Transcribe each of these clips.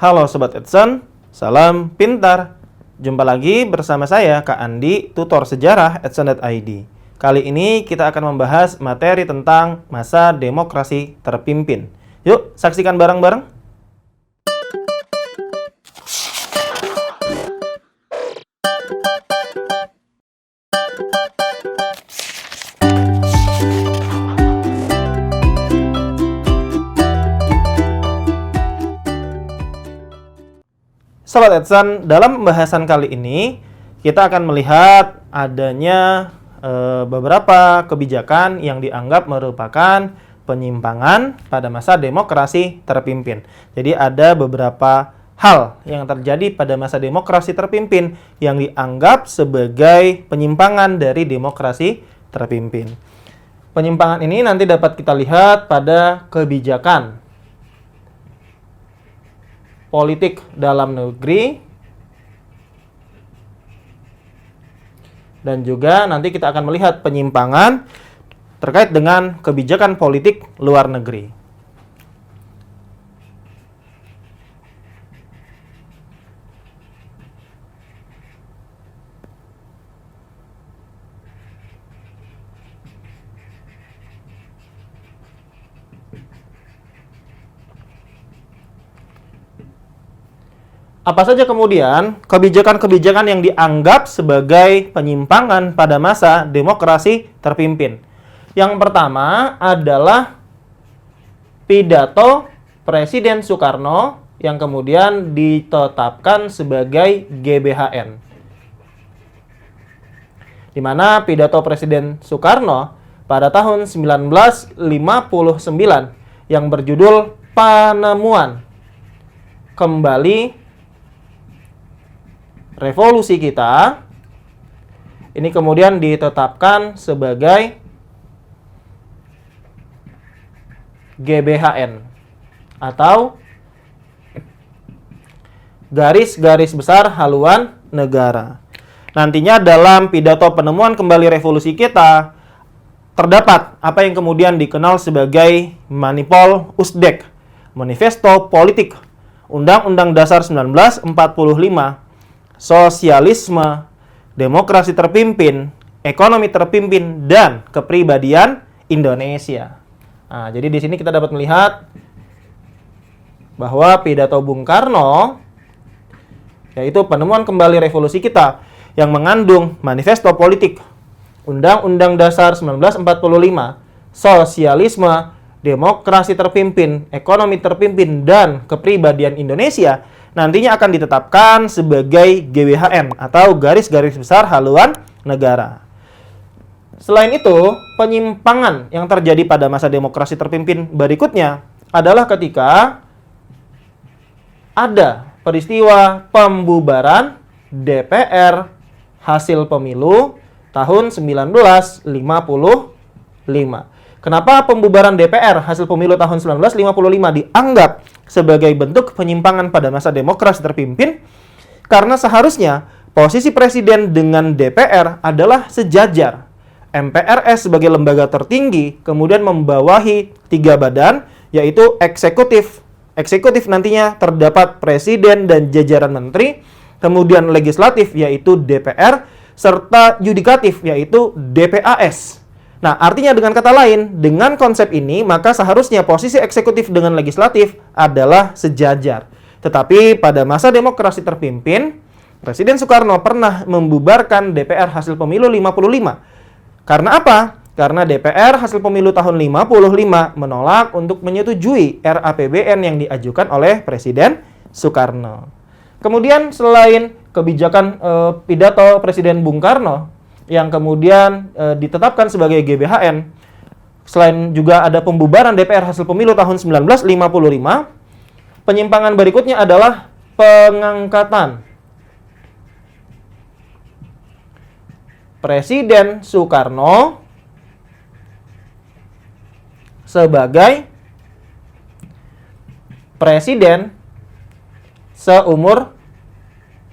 Halo Sobat Edson, salam pintar. Jumpa lagi bersama saya Kak Andi, tutor sejarah Edson.id. Kali ini kita akan membahas materi tentang masa demokrasi terpimpin. Yuk, saksikan bareng-bareng. Sobat Edson, dalam pembahasan kali ini kita akan melihat adanya beberapa kebijakan yang dianggap merupakan penyimpangan pada masa demokrasi terpimpin. Jadi ada beberapa hal yang terjadi pada masa demokrasi terpimpin yang dianggap sebagai penyimpangan dari demokrasi terpimpin. Penyimpangan ini nanti dapat kita lihat pada kebijakan politik dalam negeri, dan juga nanti kita akan melihat penyimpangan terkait dengan kebijakan politik luar negeri. Apa saja kemudian kebijakan-kebijakan yang dianggap sebagai penyimpangan pada masa demokrasi terpimpin? Yang pertama adalah pidato Presiden Soekarno yang kemudian ditetapkan sebagai GBHN. Di mana pidato Presiden Soekarno pada tahun 1959 yang berjudul Penemuan Kembali Revolusi Kita, ini kemudian ditetapkan sebagai GBHN atau Garis-Garis Besar Haluan Negara. Nantinya dalam pidato penemuan kembali revolusi kita terdapat apa yang kemudian dikenal sebagai Manipol Usdek, Manifesto Politik Undang-Undang Dasar 1945, Sosialisme, Demokrasi Terpimpin, Ekonomi Terpimpin, dan Kepribadian Indonesia. Nah, jadi di sini kita dapat melihat bahwa pidato Bung Karno, yaitu penemuan kembali revolusi kita, yang mengandung Manifesto Politik Undang-Undang Dasar 1945, Sosialisme, Demokrasi Terpimpin, Ekonomi Terpimpin, dan Kepribadian Indonesia, nantinya akan ditetapkan sebagai GBHN atau Garis-Garis Besar Haluan Negara. Selain itu, penyimpangan yang terjadi pada masa demokrasi terpimpin berikutnya adalah ketika ada peristiwa pembubaran DPR hasil pemilu tahun 1955. Kenapa pembubaran DPR hasil pemilu tahun 1955 dianggap sebagai bentuk penyimpangan pada masa demokrasi terpimpin? Karena seharusnya posisi presiden dengan DPR adalah sejajar. MPRS sebagai lembaga tertinggi kemudian membawahi 3 badan, yaitu eksekutif. Eksekutif nantinya terdapat presiden dan jajaran menteri, kemudian legislatif yaitu DPR, serta yudikatif yaitu DPAS. Nah, artinya dengan kata lain, dengan konsep ini, maka seharusnya posisi eksekutif dengan legislatif adalah sejajar. Tetapi pada masa demokrasi terpimpin, Presiden Soekarno pernah membubarkan DPR hasil pemilu 55. Karena apa? Karena DPR hasil pemilu tahun 55 menolak untuk menyetujui RAPBN yang diajukan oleh Presiden Soekarno. Kemudian selain kebijakan pidato Presiden Bung Karno, yang kemudian ditetapkan sebagai GBHN, selain juga ada pembubaran DPR hasil pemilu tahun 1955, penyimpangan berikutnya adalah pengangkatan Presiden Soekarno sebagai presiden seumur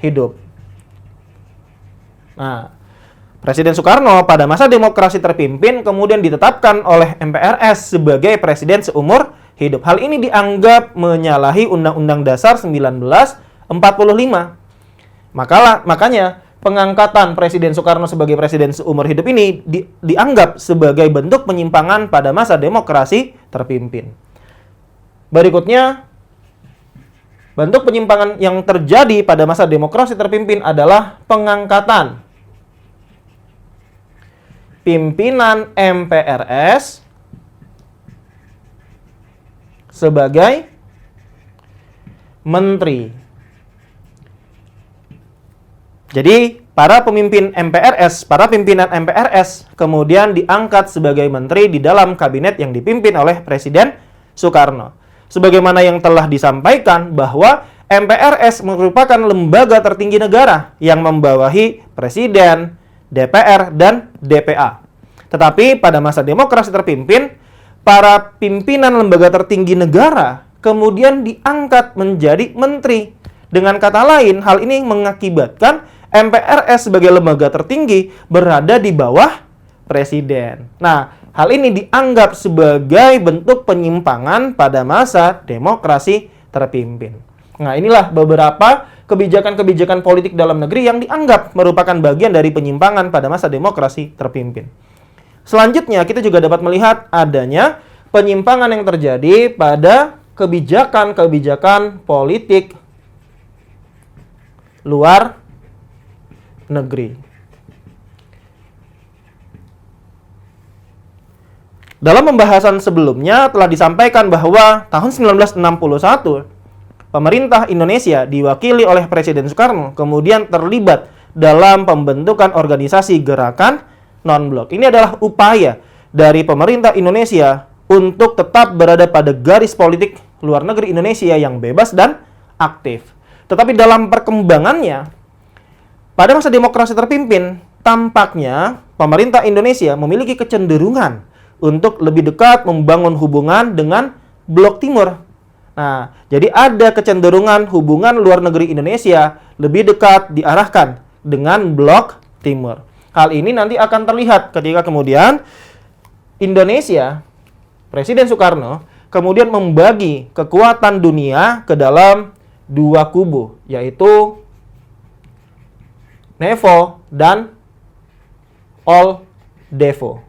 hidup. Nah, Presiden Soekarno pada masa demokrasi terpimpin kemudian ditetapkan oleh MPRS sebagai presiden seumur hidup. Hal ini dianggap menyalahi Undang-Undang Dasar 1945. Makanya pengangkatan Presiden Soekarno sebagai presiden seumur hidup ini dianggap sebagai bentuk penyimpangan pada masa demokrasi terpimpin. Berikutnya, bentuk penyimpangan yang terjadi pada masa demokrasi terpimpin adalah pengangkatan pimpinan MPRS sebagai menteri. Jadi, para pimpinan MPRS kemudian diangkat sebagai menteri di dalam kabinet yang dipimpin oleh Presiden Soekarno. Sebagaimana yang telah disampaikan bahwa MPRS merupakan lembaga tertinggi negara yang membawahi Presiden, DPR, dan DPA. Tetapi pada masa demokrasi terpimpin, para pimpinan lembaga tertinggi negara kemudian diangkat menjadi menteri. Dengan kata lain, hal ini mengakibatkan MPRS sebagai lembaga tertinggi berada di bawah presiden. Nah, hal ini dianggap sebagai bentuk penyimpangan pada masa demokrasi terpimpin. Nah, inilah beberapa kebijakan-kebijakan politik dalam negeri yang dianggap merupakan bagian dari penyimpangan pada masa demokrasi terpimpin. Selanjutnya, kita juga dapat melihat adanya penyimpangan yang terjadi pada kebijakan-kebijakan politik luar negeri. Dalam pembahasan sebelumnya telah disampaikan bahwa tahun 1961 pemerintah Indonesia diwakili oleh Presiden Soekarno kemudian terlibat dalam pembentukan organisasi gerakan non-blok. Ini adalah upaya dari pemerintah Indonesia untuk tetap berada pada garis politik luar negeri Indonesia yang bebas dan aktif. Tetapi dalam perkembangannya, pada masa demokrasi terpimpin, tampaknya pemerintah Indonesia memiliki kecenderungan untuk lebih dekat membangun hubungan dengan Blok Timur. Nah, jadi ada kecenderungan hubungan luar negeri Indonesia lebih dekat diarahkan dengan Blok Timur. Hal ini nanti akan terlihat ketika kemudian Indonesia, Presiden Soekarno, kemudian membagi kekuatan dunia ke dalam dua kubu, yaitu NEVO dan OLDEVO.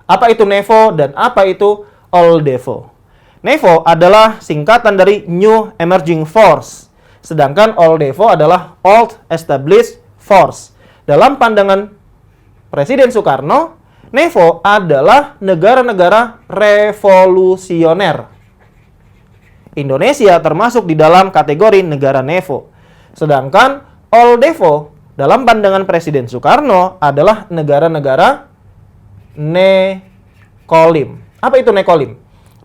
Apa itu NEVO dan apa itu OLDEVO? NEVO adalah singkatan dari New Emerging Force, sedangkan OLDEVO adalah Old Established Force. Dalam pandangan Presiden Soekarno, NEVO adalah negara-negara revolusioner. Indonesia termasuk di dalam kategori negara NEVO. Sedangkan OLDEVO dalam pandangan Presiden Soekarno adalah negara-negara nekolim. Apa itu nekolim?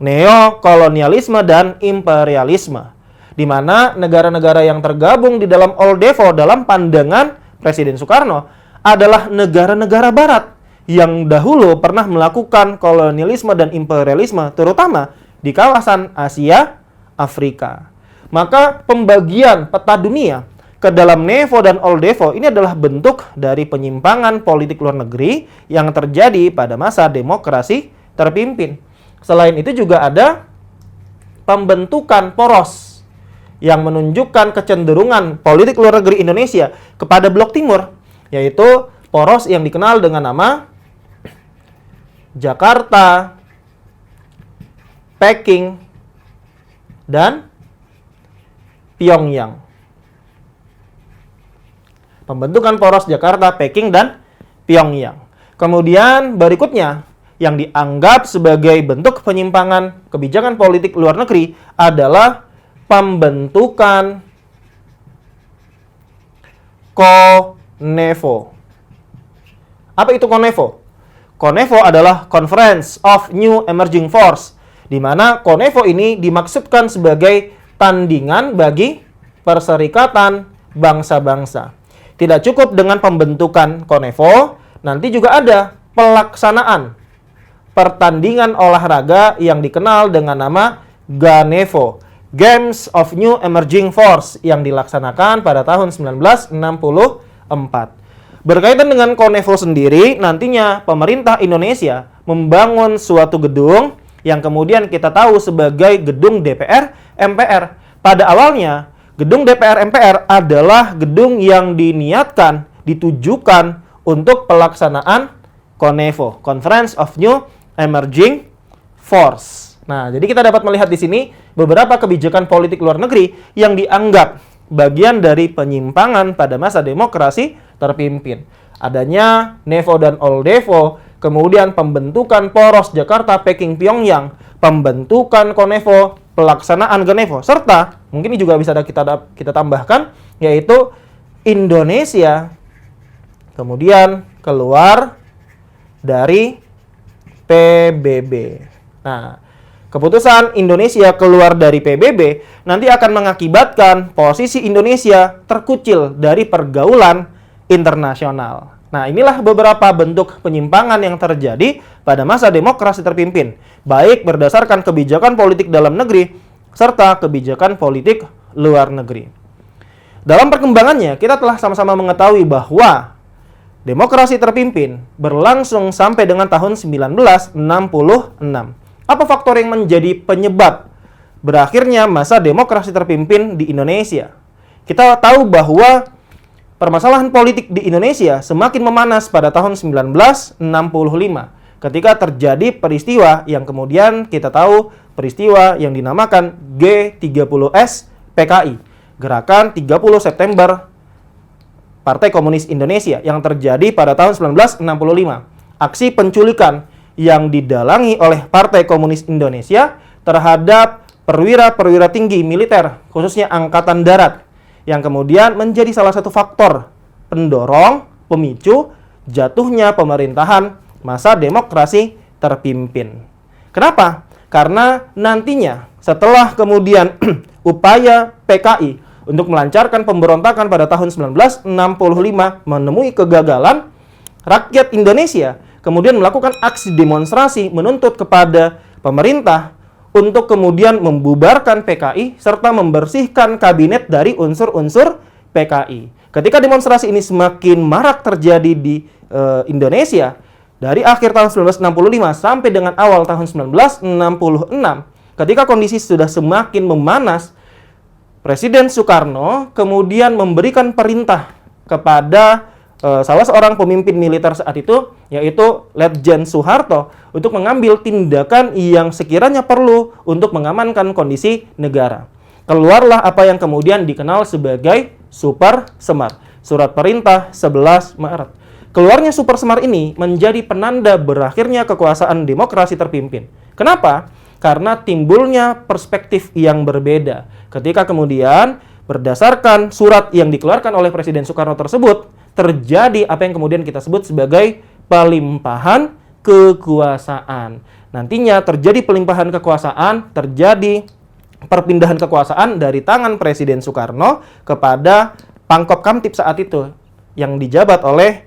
Neokolonialisme dan imperialisme, di mana negara-negara yang tergabung di dalam OLDEVO dalam pandangan Presiden Soekarno adalah negara-negara barat yang dahulu pernah melakukan kolonialisme dan imperialisme, terutama di kawasan Asia, Afrika. Maka pembagian peta dunia ke dalam NEVO dan OLDEVO ini adalah bentuk dari penyimpangan politik luar negeri yang terjadi pada masa demokrasi terpimpin. Selain itu juga ada pembentukan poros yang menunjukkan kecenderungan politik luar negeri Indonesia kepada Blok Timur, yaitu poros yang dikenal dengan nama Jakarta, Peking, dan Pyongyang. Pembentukan poros Jakarta, Peking, dan Pyongyang. Kemudian berikutnya yang dianggap sebagai bentuk penyimpangan kebijakan politik luar negeri adalah pembentukan CONEVO. Apa itu CONEVO? CONEVO adalah Conference of New Emerging Force, di mana CONEVO ini dimaksudkan sebagai tandingan bagi perserikatan bangsa-bangsa. Tidak cukup dengan pembentukan CONEVO, nanti juga ada pelaksanaan pertandingan olahraga yang dikenal dengan nama GANEVO, Games of New Emerging Force, yang dilaksanakan pada tahun 1964. Berkaitan dengan Konevo sendiri, nantinya pemerintah Indonesia membangun suatu gedung yang kemudian kita tahu sebagai gedung DPR MPR. Pada awalnya, gedung DPR MPR adalah gedung yang diniatkan, ditujukan untuk pelaksanaan Konevo, Conference of New Emerging Force. Nah, jadi kita dapat melihat di sini beberapa kebijakan politik luar negeri yang dianggap bagian dari penyimpangan pada masa demokrasi terpimpin. Adanya Nevo dan Oldevo, kemudian pembentukan poros Jakarta, Peking, Pyongyang, pembentukan Konevo, pelaksanaan Genevo, serta mungkin ini juga bisa kita tambahkan, yaitu Indonesia kemudian keluar dari PBB. Nah, keputusan Indonesia keluar dari PBB nanti akan mengakibatkan posisi Indonesia terkucil dari pergaulan internasional. Nah, inilah beberapa bentuk penyimpangan yang terjadi pada masa demokrasi terpimpin, baik berdasarkan kebijakan politik dalam negeri serta kebijakan politik luar negeri. Dalam perkembangannya, kita telah sama-sama mengetahui bahwa demokrasi terpimpin berlangsung sampai dengan tahun 1966. Apa faktor yang menjadi penyebab berakhirnya masa demokrasi terpimpin di Indonesia? Kita tahu bahwa permasalahan politik di Indonesia semakin memanas pada tahun 1965 ketika terjadi peristiwa yang kemudian kita tahu peristiwa yang dinamakan G30S PKI, Gerakan 30 September Partai Komunis Indonesia yang terjadi pada tahun 1965. Aksi penculikan yang didalangi oleh Partai Komunis Indonesia terhadap perwira-perwira tinggi militer, khususnya Angkatan Darat, yang kemudian menjadi salah satu faktor pendorong, pemicu jatuhnya pemerintahan masa demokrasi terpimpin. Kenapa? Karena nantinya setelah kemudian upaya PKI untuk melancarkan pemberontakan pada tahun 1965 menemui kegagalan, rakyat Indonesia kemudian melakukan aksi demonstrasi menuntut kepada pemerintah untuk kemudian membubarkan PKI serta membersihkan kabinet dari unsur-unsur PKI. Ketika demonstrasi ini semakin marak terjadi di Indonesia, dari akhir tahun 1965 sampai dengan awal tahun 1966, ketika kondisi sudah semakin memanas, Presiden Soekarno kemudian memberikan perintah kepada salah seorang pemimpin militer saat itu, yaitu Letjen Soeharto, untuk mengambil tindakan yang sekiranya perlu untuk mengamankan kondisi negara. Keluarlah apa yang kemudian dikenal sebagai Super Semar, Surat Perintah 11 Maret. Keluarnya Super Semar ini menjadi penanda berakhirnya kekuasaan demokrasi terpimpin. Kenapa? Karena timbulnya perspektif yang berbeda. Ketika kemudian berdasarkan surat yang dikeluarkan oleh Presiden Soekarno tersebut, terjadi apa yang kemudian kita sebut sebagai pelimpahan kekuasaan. Nantinya terjadi pelimpahan kekuasaan, terjadi perpindahan kekuasaan dari tangan Presiden Soekarno kepada Pangkop Kamtib saat itu yang dijabat oleh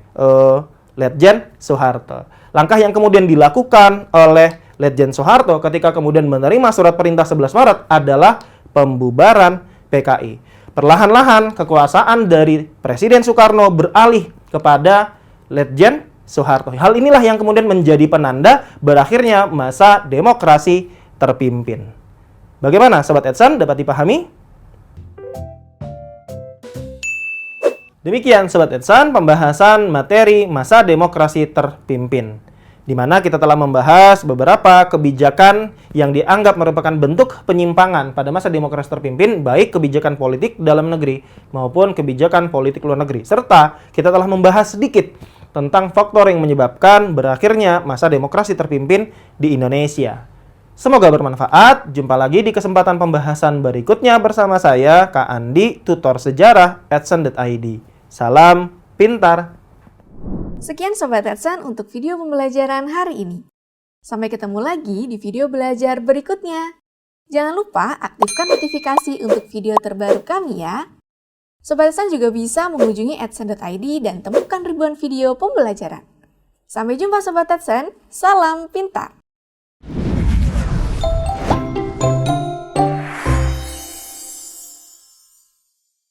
Letjen Soeharto. Langkah yang kemudian dilakukan oleh Letjen Soeharto ketika kemudian menerima surat perintah 11 Maret adalah pembubaran PKI. Perlahan-lahan kekuasaan dari Presiden Soekarno beralih kepada Letjen Soeharto. Hal inilah yang kemudian menjadi penanda berakhirnya masa demokrasi terpimpin. Bagaimana Sobat Edson, dapat dipahami? Demikian Sobat Edson pembahasan materi masa demokrasi terpimpin, di mana kita telah membahas beberapa kebijakan yang dianggap merupakan bentuk penyimpangan pada masa demokrasi terpimpin, baik kebijakan politik dalam negeri maupun kebijakan politik luar negeri. Serta kita telah membahas sedikit tentang faktor yang menyebabkan berakhirnya masa demokrasi terpimpin di Indonesia. Semoga bermanfaat. Jumpa lagi di kesempatan pembahasan berikutnya bersama saya, Kak Andi, tutor sejarah @edson.id. Salam pintar. Sekian Sobat Edson untuk video pembelajaran hari ini. Sampai ketemu lagi di video belajar berikutnya. Jangan lupa aktifkan notifikasi untuk video terbaru kami ya. Sobat Edson juga bisa mengunjungi edson.id dan temukan ribuan video pembelajaran. Sampai jumpa Sobat Edson, salam pintar!